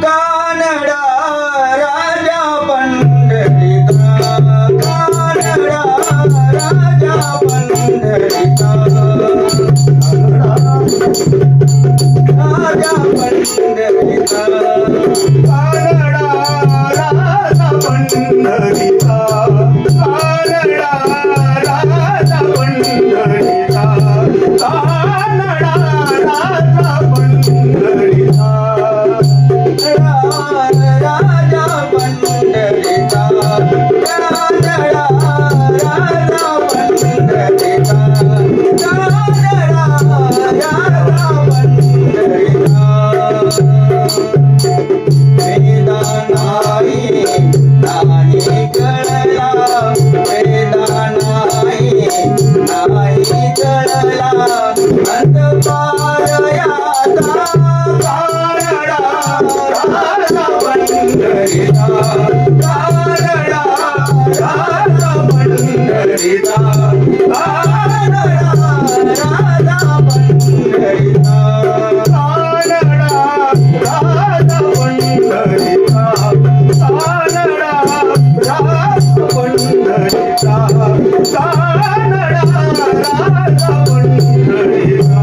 कानडा राजा पंढरीचा, कानडा राजा पंढरीचा, राजा पंढरीचा, कानडा राजा पंढरीचा, कानडा राजा पंढरीचा, कानडा राजा पंढरीचा, राजा पंढरीचा, कानडा राजा पंढरीचा, कानडा राजा पंढरीचा. वेदा नाही कळला, वेदा नाही कळला, अंतपार याचा कानडा राजा पंढरीचा, कानडा राजा पंढरीचा, कानडा राजा पंढरीचा, कानडा राजा पंढरीचा, कानडा राजा पंढरीचा, कानडा राजा पंढरीचा.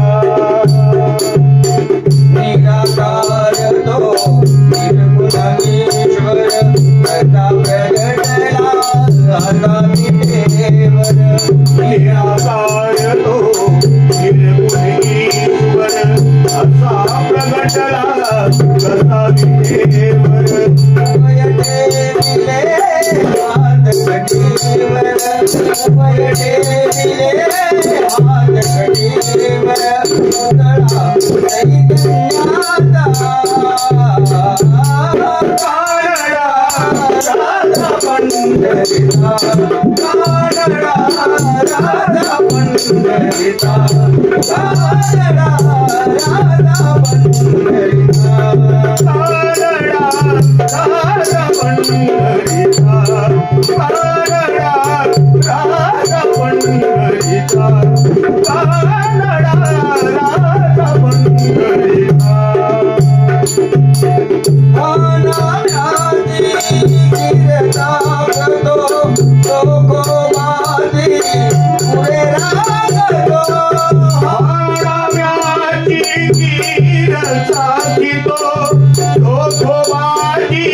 निराकार तो निर्गुणेश्वर, कसा प्रगटला आता विटेवर, निराकार तो निर्गुणेश्वर, असा प्रगटला कसा विटेवर. उभय ठेविले हात कटीवर, उभय ठेविले हात कटीवर, उतळा चैतन्याचा कानडा राजा पंढरीचा, कानडा राजा पंढरीचा, कानडा राजा पंढरीचा, कानडा राजा पंढरीचा, कानडा राजा पंढरीचा, कानडा राजा पंढरीचा. अनाव्याती गिरता तो गोमाती पुढे रागतो, आराम्याची कीर साधितो, घोघोबाजी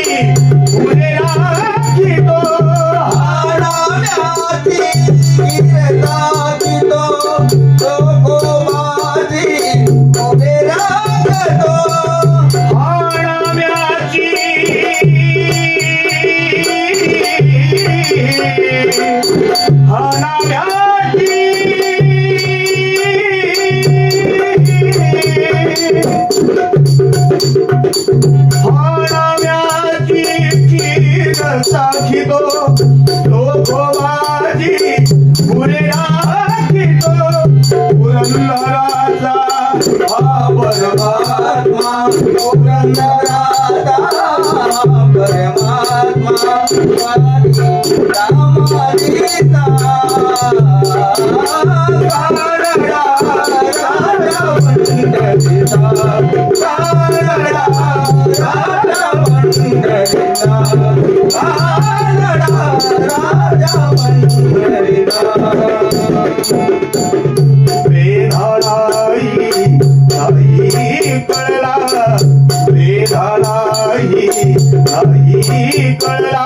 पुढे राखितो. अनाव्याती गिरता तो गोमाती पुढे रागतो, आराम्याची साखितो, घोघोबाजी पुढे राखितो. पुरंदराचा हा परमात्मा, पुरंदराचा परमात्मा, रामाजीचा कानडा राजा पंढरीचा, कानडा राजा पंढरीचा, कानडा राजा पंढरीचा. वेदालाई नाही कळला, वेदालाई नाही कळला,